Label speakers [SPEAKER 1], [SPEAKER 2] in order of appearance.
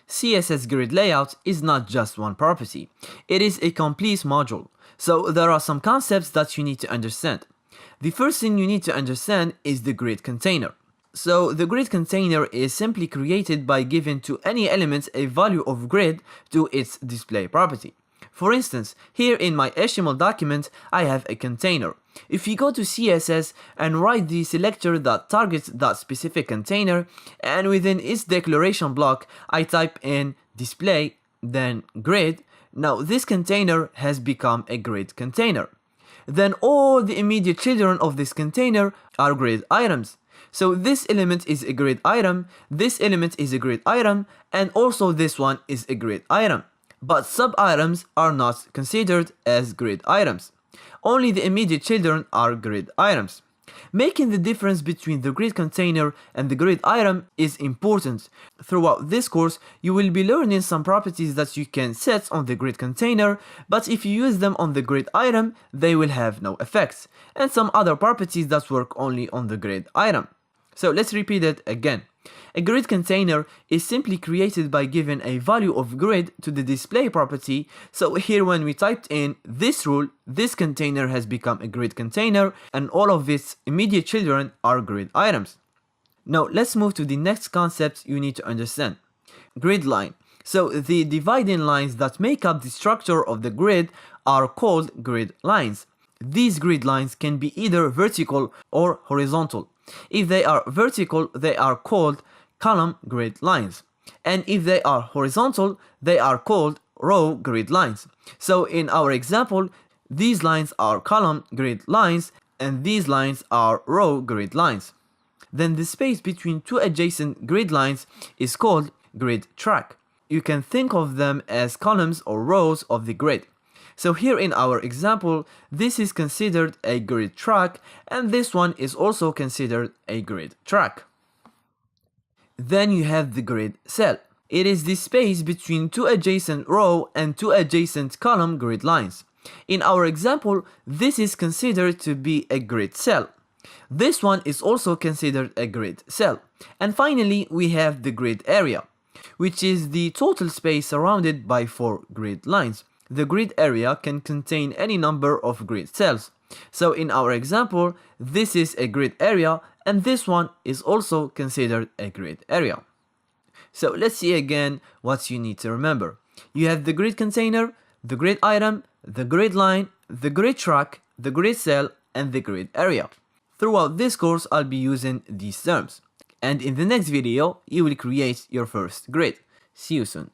[SPEAKER 1] CSS Grid Layout is not just one property, it is a complete module. So there are some concepts that you need to understand. The first thing you need to understand is the grid container. So the grid container is simply created by giving to any element a value of grid to its display property. For instance, here in my HTML document, I have a container. If you go to CSS and write the selector that targets that specific container, and within its declaration block, I type in display, then grid, now this container has become a grid container. Then all the immediate children of this container are grid items. So this element is a grid item, this element is a grid item, and also this one is a grid item. But sub-items are not considered as grid items. Only the immediate children are grid items. Making the difference between the grid container and the grid item is important. Throughout this course, you will be learning some properties that you can set on the grid container, but if you use them on the grid item, they will have no effects, and some other properties that work only on the grid item. So let's repeat it again. A grid container is simply created by giving a value of grid to the display property. So here when we typed in this rule, this container has become a grid container and all of its immediate children are grid items. Now let's move to the next concept you need to understand. Grid line. So the dividing lines that make up the structure of the grid are called grid lines. These grid lines can be either vertical or horizontal. If they are vertical, they are called column grid lines, and if they are horizontal, they are called row grid lines. So in our example, these lines are column grid lines and these lines are row grid lines. Then the space between two adjacent grid lines is called grid track. You can think of them as columns or rows of the grid. So here in our example, this is considered a grid track and this one is also considered a grid track. Then you have the grid cell. It is the space between two adjacent row and two adjacent column grid lines. In our example, this is considered to be a grid cell. This one is also considered a grid cell. And finally, we have the grid area, which is the total space surrounded by 4 grid lines. The grid area can contain any number of grid cells. So in our example, this is a grid area and this one is also considered a grid area. So let's see again what you need to remember. You have the grid container, the grid item, the grid line, the grid track, the grid cell, and the grid area. Throughout this course, I'll be using these terms. And in the next video, you will create your first grid. See you soon.